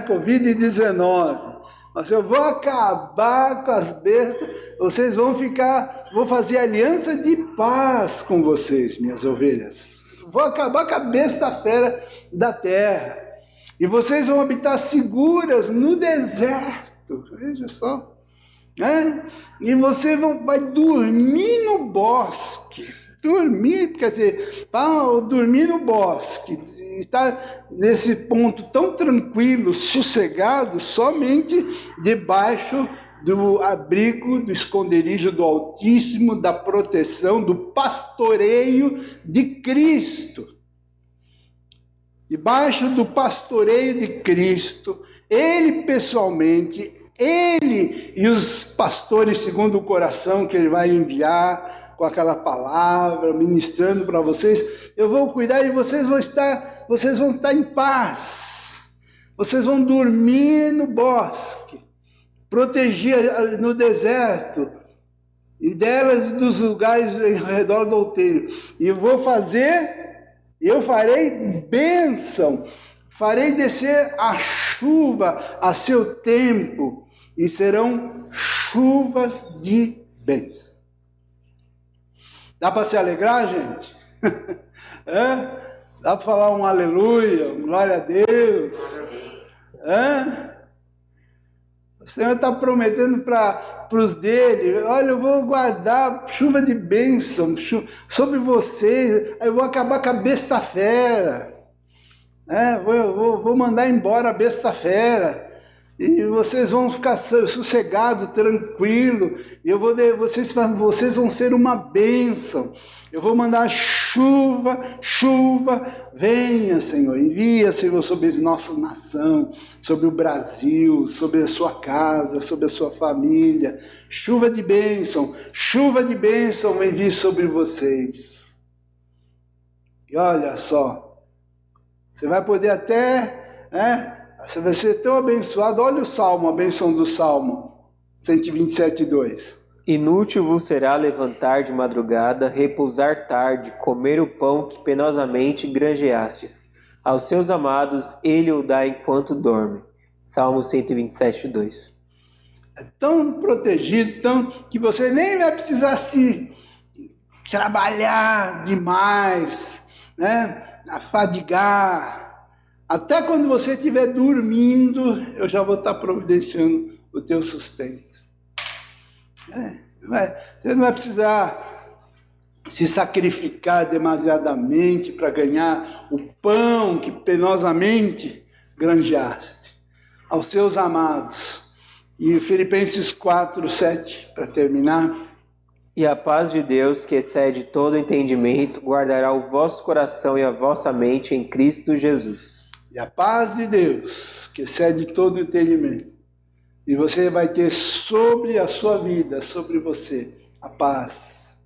Covid-19. Mas eu vou acabar com as bestas, vocês vou fazer aliança de paz com vocês, minhas ovelhas. Vou acabar com a besta fera da terra. E vocês vão habitar seguras no deserto. Veja só. E você vai dormir no bosque. Dormir, quer dizer, dormir no bosque. Estar nesse ponto tão tranquilo, sossegado, somente debaixo do abrigo, do esconderijo do Altíssimo, da proteção, do pastoreio de Cristo. Debaixo do pastoreio de Cristo, Ele pessoalmente, Ele e os pastores segundo o coração que Ele vai enviar, com aquela palavra, ministrando para vocês, eu vou cuidar e vocês vão estar em paz. Vocês vão dormir no bosque, proteger no deserto, e delas dos lugares ao redor do outeiro. E eu farei bênção, farei descer a chuva a seu tempo, e serão chuvas de bênção. Dá para se alegrar, gente? Dá para falar um aleluia, um glória a Deus? O Senhor está prometendo para os dele, olha, eu vou guardar chuva de bênção sobre vocês, eu vou acabar com a besta fera, vou mandar embora a besta fera, e vocês vão ficar sossegados, tranquilos, e vocês vão ser uma bênção. Eu vou mandar chuva, venha, Senhor, envia, Senhor, sobre a nossa nação, sobre o Brasil, sobre a sua casa, sobre a sua família. Chuva de bênção, envie sobre vocês. E olha só, você vai poder até, você vai ser tão abençoado. Olha o Salmo, a bênção do Salmo 127:2. Inútil vos será levantar de madrugada, repousar tarde, comer o pão que penosamente granjeastes. Aos seus amados ele o dá enquanto dorme. Salmo 127:2. É tão protegido, que você nem vai precisar se trabalhar demais, afadigar. Até quando você estiver dormindo, eu já vou estar providenciando o teu sustento. Você não vai precisar se sacrificar demasiadamente para ganhar o pão que penosamente granjeaste. Aos seus amados. E Filipenses 4:7, para terminar. E a paz de Deus, que excede todo entendimento, guardará o vosso coração e a vossa mente em Cristo Jesus. E a paz de Deus, que excede todo entendimento. E você vai ter sobre a sua vida, sobre você, a paz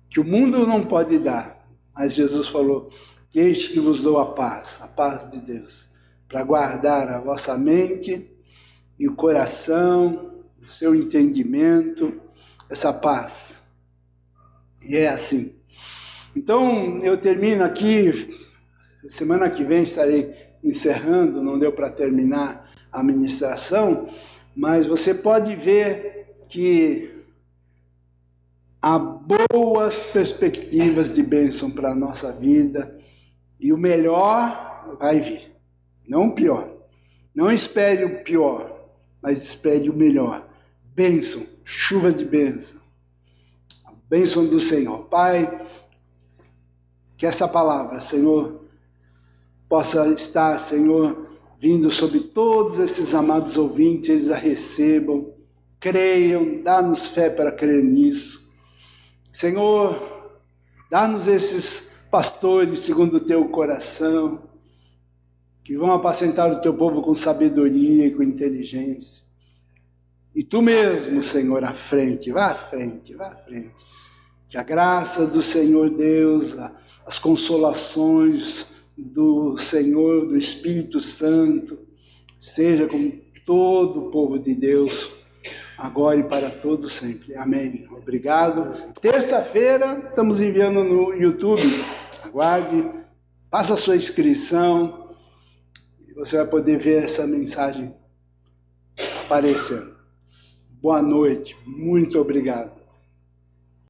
que o mundo não pode dar. Mas Jesus falou, que eis que vos dou a paz de Deus, para guardar a vossa mente e o coração, o seu entendimento, essa paz. E é assim. Então, eu termino aqui, semana que vem estarei encerrando, não deu para terminar a ministração, mas você pode ver que há boas perspectivas de bênção para a nossa vida, e o melhor vai vir, não o pior. Não espere o pior, mas espere o melhor. Bênção, chuva de bênção. A bênção do Senhor. Pai, que essa palavra, Senhor, possa estar, Senhor, vindo sobre todos esses amados ouvintes, eles a recebam, creiam, dá-nos fé para crer nisso. Senhor, dá-nos esses pastores segundo o teu coração, que vão apacentar o teu povo com sabedoria e com inteligência. E tu mesmo, Senhor, à frente, vá à frente, vá à frente. Que a graça do Senhor Deus, as consolações do Senhor, do Espírito Santo, seja com todo o povo de Deus, agora e para todo sempre. Amém. Obrigado. Terça-feira estamos enviando no YouTube. Aguarde, faça a sua inscrição e você vai poder ver essa mensagem aparecendo. Boa noite. Muito obrigado.